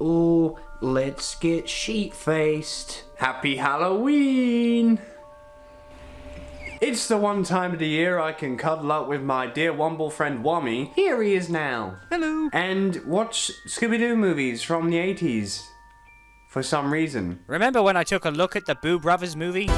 Ooh, let's get sheet-faced. Happy Halloween! It's the one time of the year I can cuddle up with my dear Womble friend Womee. Here he is now. Hello. And watch Scooby-Doo movies from the 80s. For some reason. Remember when I took a look at the Boo Brothers movie?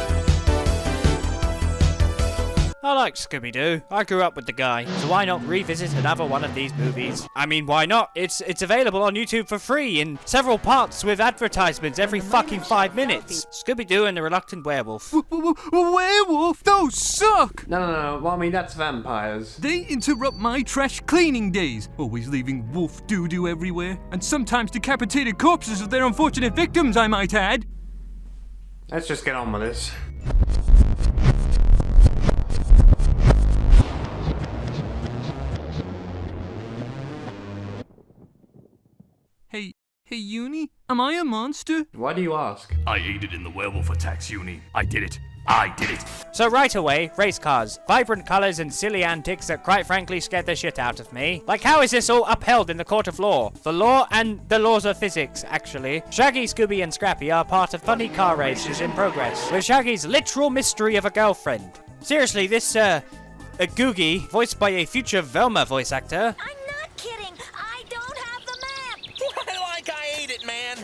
I like Scooby-Doo. I grew up with the guy, so why not revisit another one of these movies? I mean, why not? It's available on YouTube for free in several parts with advertisements every fucking 5 minutes. Scooby-Doo and the Reluctant Werewolf. Werewolf? Those suck! No, Womee, that's vampires. They interrupt my trash cleaning days, always leaving wolf doo-doo everywhere, and sometimes decapitated corpses of their unfortunate victims, I might add. Let's just get on with this. Hey, Uni? Am I a monster? Why do you ask? I aided in the werewolf attacks, Uni. I did it. I did it. So right away, race cars, vibrant colours and silly antics that quite frankly scared the shit out of me. Like, how is this all upheld in the court of law? The law and the laws of physics, actually. Shaggy, Scooby and Scrappy are part of funny car races in progress, with Shaggy's literal mystery of a girlfriend. Seriously, this, Googie, voiced by a future Velma voice actor. I'm not kidding. I don't have the map. Like I ate it, man.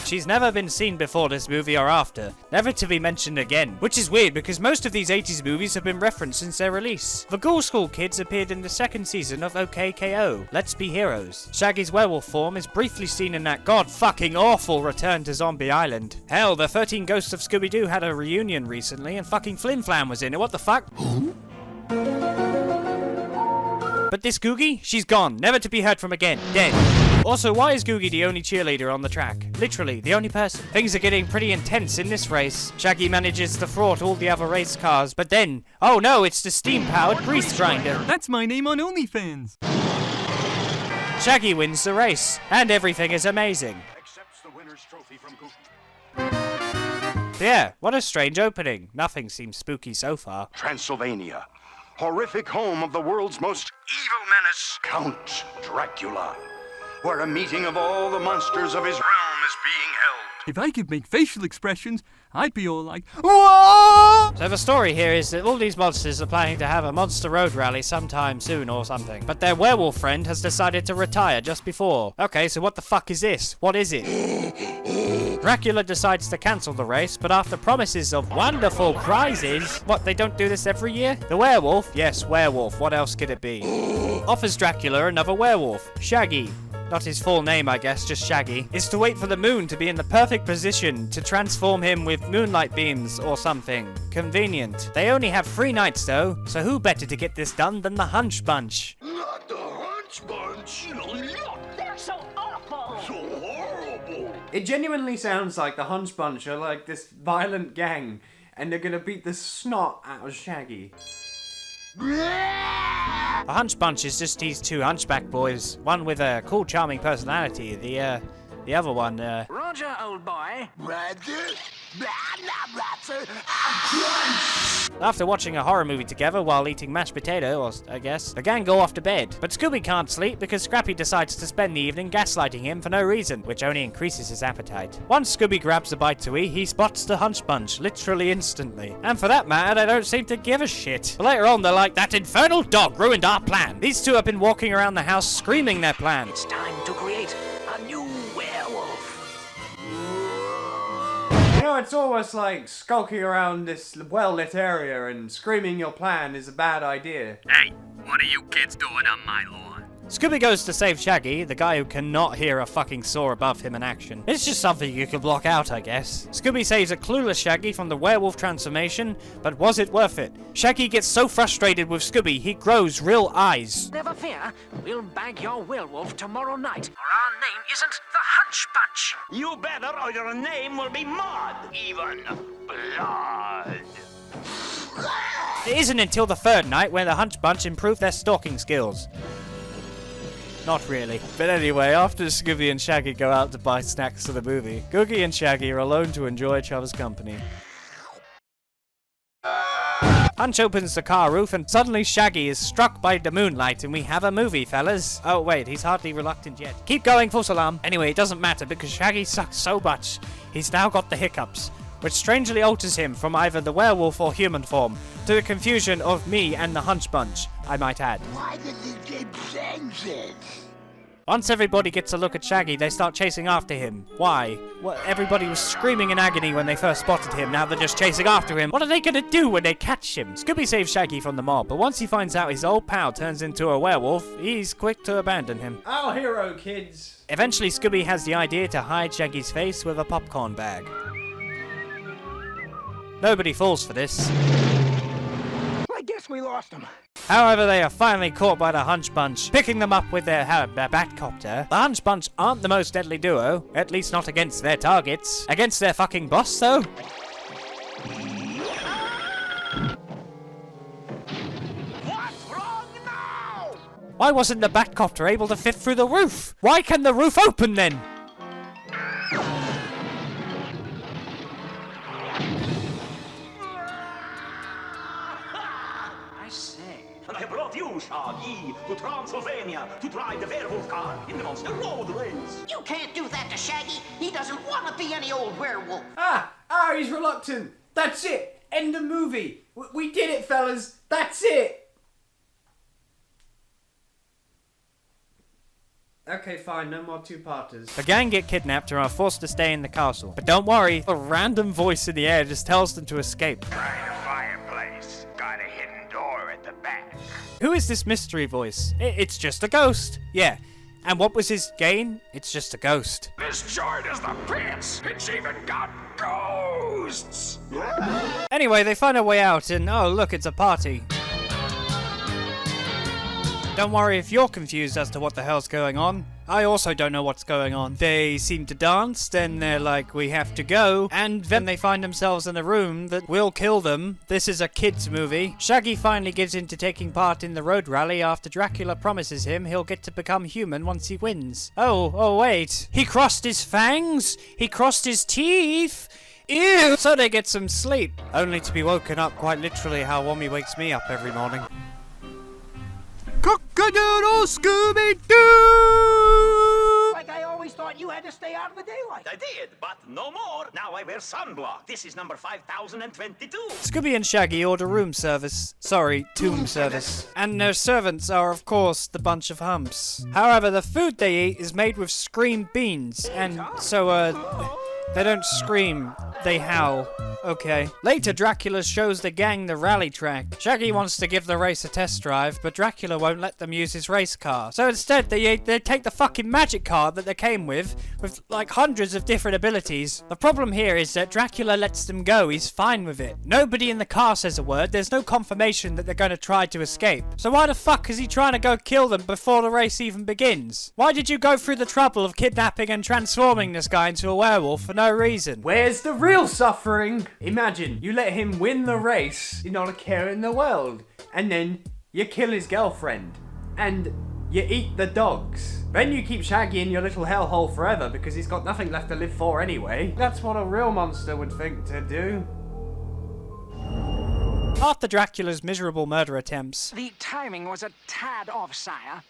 She's never been seen before this movie or after, never to be mentioned again. Which is weird because most of these 80s movies have been referenced since their release. The Ghoul School kids appeared in the second season of OKKO, Let's Be Heroes. Shaggy's werewolf form is briefly seen in that god-fucking awful Return to Zombie Island. Hell, the 13 Ghosts of Scooby-Doo had a reunion recently and fucking Flim Flam was in it, what the fuck? But this Googie, she's gone, never to be heard from again, dead. Also, why is Googie the only cheerleader on the track? Literally, the only person. Things are getting pretty intense in this race. Shaggy manages to thwart all the other race cars, but then, oh no, it's the steam-powered grease grinder. That's my name on OnlyFans. Shaggy wins the race, and everything is amazing. Accepts the winner's trophy from Ghoul. Yeah, what a strange opening. Nothing seems spooky so far. Transylvania, horrific home of the world's most evil menace, Count Dracula, where a meeting of all the monsters of his realm is being held. If I could make facial expressions, I'd be all like, whoa! So the story here is that all these monsters are planning to have a Monster Road rally sometime soon or something. But their werewolf friend has decided to retire just before. Okay, so what the fuck is this? What is it? Dracula decides to cancel the race, but after promises of wonderful prizes... What, they don't do this every year? The werewolf? Yes, werewolf. What else could it be? Offers Dracula another werewolf, Shaggy. Not his full name, I guess, just Shaggy, is to wait for the moon to be in the perfect position to transform him with moonlight beams or something. Convenient. They only have 3 nights though, so who better to get this done than the Hunch Bunch? Not the Hunch Bunch! They're so awful. So horrible! It genuinely sounds like the Hunch Bunch are like this violent gang, and they're gonna beat the snot out of Shaggy. The Hunch Bunch is just these 2 hunchback boys, one with a cool, charming personality, the other one, Roger, old boy. Roger? After watching a horror movie together while eating mashed potato, or I guess, the gang go off to bed. But Scooby can't sleep because Scrappy decides to spend the evening gaslighting him for no reason, which only increases his appetite. Once Scooby grabs a bite to eat, he spots the Hunch Bunch, literally instantly. And for that matter, they don't seem to give a shit. But later on, they're like, that infernal dog ruined our plan. These 2 have been walking around the house screaming their plan. It's time to create a new werewolf. You know, it's almost like skulking around this well-lit area and screaming your plan is a bad idea. Hey, what are you kids doing on my lawn? Scooby goes to save Shaggy, the guy who cannot hear a fucking saw above him in action. It's just something you can block out, I guess. Scooby saves a clueless Shaggy from the werewolf transformation, but was it worth it? Shaggy gets so frustrated with Scooby, he grows real eyes. Never fear, we'll bag your werewolf tomorrow night, or our name isn't the Hunch Bunch. You better, or your name will be mud. Even blood. It isn't until the 3rd night where the Hunch Bunch improve their stalking skills. Not really. But anyway, after Scooby and Shaggy go out to buy snacks for the movie, Googie and Shaggy are alone to enjoy each other's company. Hunch opens the car roof and suddenly Shaggy is struck by the moonlight and we have a movie, fellas. Oh wait, he's hardly reluctant yet. Keep going, false alarm. Anyway, it doesn't matter because Shaggy sucks so much. He's now got the hiccups, which strangely alters him from either the werewolf or human form, to the confusion of me and the Hunch Bunch, I might add. Why did he keep saying this? Once everybody gets a look at Shaggy, they start chasing after him. Why? Well, everybody was screaming in agony when they first spotted him, now they're just chasing after him. What are they gonna do when they catch him? Scooby saves Shaggy from the mob, but once he finds out his old pal turns into a werewolf, he's quick to abandon him. Our hero, kids. Eventually, Scooby has the idea to hide Shaggy's face with a popcorn bag. Nobody falls for this. I guess we lost him. However, they are finally caught by the Hunch Bunch, picking them up with their Batcopter. The Hunch Bunch aren't the most deadly duo, at least not against their targets. Against their fucking boss, though? What's wrong now? Why wasn't the Batcopter able to fit through the roof? Why can the roof open then? And I have brought you, Shaggy, to Transylvania to drive the werewolf car in the monster road race. You can't do that to Shaggy. He doesn't want to be any old werewolf. He's reluctant. That's it. End of movie. We did it, fellas. That's it. Okay, fine. No more two-parters. The gang get kidnapped and are forced to stay in the castle. But don't worry, a random voice in the air just tells them to escape. Trying a fireplace. Got a hidden door at the back. Who is this mystery voice? It's just a ghost. Yeah. And what was his gain? It's just a ghost. This joint is the pits. It's even got ghosts. Anyway, they find a way out and oh look, it's a party. Don't worry if you're confused as to what the hell's going on. I also don't know what's going on. They seem to dance, then they're like, we have to go, and then they find themselves in a room that will kill them. This is a kid's movie. Shaggy finally gives in to taking part in the road rally after Dracula promises him he'll get to become human once he wins. Oh wait. He crossed his fangs? He crossed his teeth? Ew! So they get some sleep, only to be woken up quite literally how Womee wakes me up every morning. Cock-a-doodle Scooby-Doo! Like I always thought you had to stay out of the daylight. I did, but no more. Now I wear sunblock. This is number 5022. Scooby and Shaggy order room service. Sorry, tomb service. And their servants are, of course, the bunch of humps. However, the food they eat is made with scream beans, and so, they don't scream, they howl. Okay. Later, Dracula shows the gang the rally track. Shaggy wants to give the race a test drive, but Dracula won't let them use his race car. So instead, they take the fucking magic car that they came with like hundreds of different abilities. The problem here is that Dracula lets them go. He's fine with it. Nobody in the car says a word. There's no confirmation that they're going to try to escape. So why the fuck is he trying to go kill them before the race even begins? Why did you go through the trouble of kidnapping and transforming this guy into a werewolf for no reason? Where's the real suffering? Imagine, you let him win the race, you're not a care in the world, and then you kill his girlfriend, and you eat the dogs. Then you keep Shaggy in your little hellhole forever because he's got nothing left to live for anyway. That's what a real monster would think to do. After Dracula's miserable murder attempts, The timing was a tad off, sire.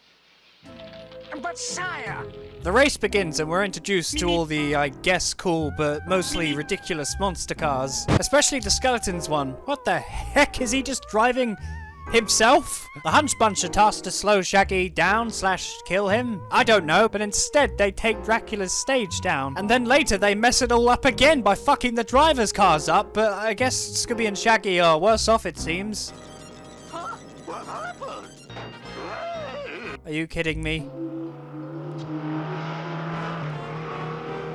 But sire! the race begins and we're introduced to all the, I guess, cool but mostly ridiculous monster cars. Especially the Skeletons one. What the heck, is he just driving himself? The Hunch Bunch are tasked to slow Shaggy down / kill him? I don't know, but instead they take Dracula's stage down. And then later they mess it all up again by fucking the driver's cars up, but I guess Scooby and Shaggy are worse off, it seems. What happened? Are you kidding me?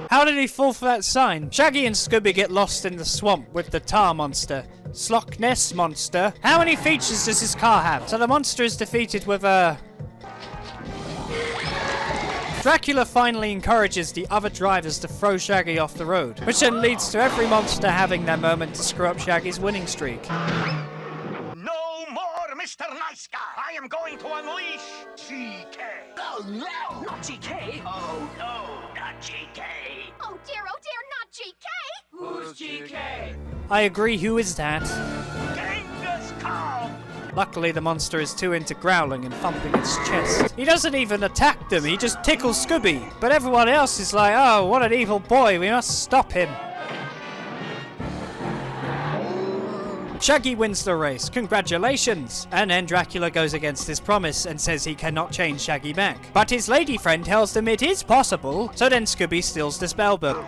How did he fall for that sign? Shaggy and Scooby get lost in the swamp with the tar monster. Sloch Ness monster. How many features does this car have? So the monster is defeated with a... Dracula finally encourages the other drivers to throw Shaggy off the road, which then leads to every monster having their moment to screw up Shaggy's winning streak. No more, Mr. Nice Guy. I am going to unleash GK. Oh no! Not GK! Oh no, not GK. Oh dear, not GK! Who's GK? I agree, who is that? Genghis Khan. Luckily, the monster is too into growling and thumping its chest. He doesn't even attack them, he just tickles Scooby. But everyone else is like, oh, what an evil boy, we must stop him. Shaggy wins the race, congratulations! And then Dracula goes against his promise and says he cannot change Shaggy back. But his lady friend tells them it is possible, so then Scooby steals the spellbook.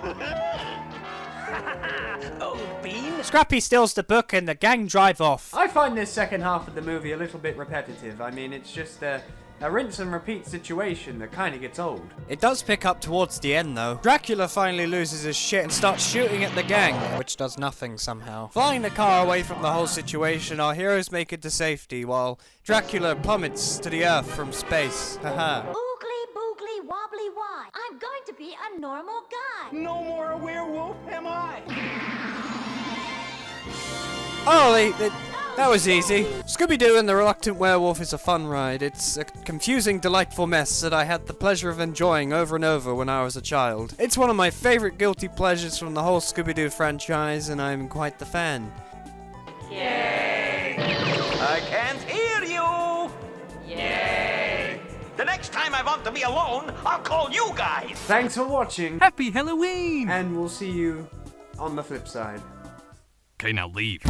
Scrappy steals the book and the gang drive off. I find this second half of the movie a little bit repetitive. I mean, it's just a rinse and repeat situation that kind of gets old. It does pick up towards the end though. Dracula finally loses his shit and starts shooting at the gang, which does nothing somehow. Flying the car away from the whole situation, our heroes make it to safety while Dracula plummets to the earth from space. Haha. Oogly boogly wobbly why. I'm going to be a normal guy. No more a werewolf, am I? Oh, that was easy. Scooby-Doo The Reluctant Werewolf is a fun ride. It's a confusing, delightful mess that I had the pleasure of enjoying over and over when I was a child. It's one of my favorite guilty pleasures from the whole Scooby-Doo franchise, and I'm quite the fan. Yay! I can't hear you! Yay! The next time I want to be alone, I'll call you guys! Thanks for watching, Happy Halloween! and we'll see you on the flip side. Okay, now leave.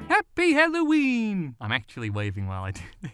Happy Halloween! I'm actually waving while I do this.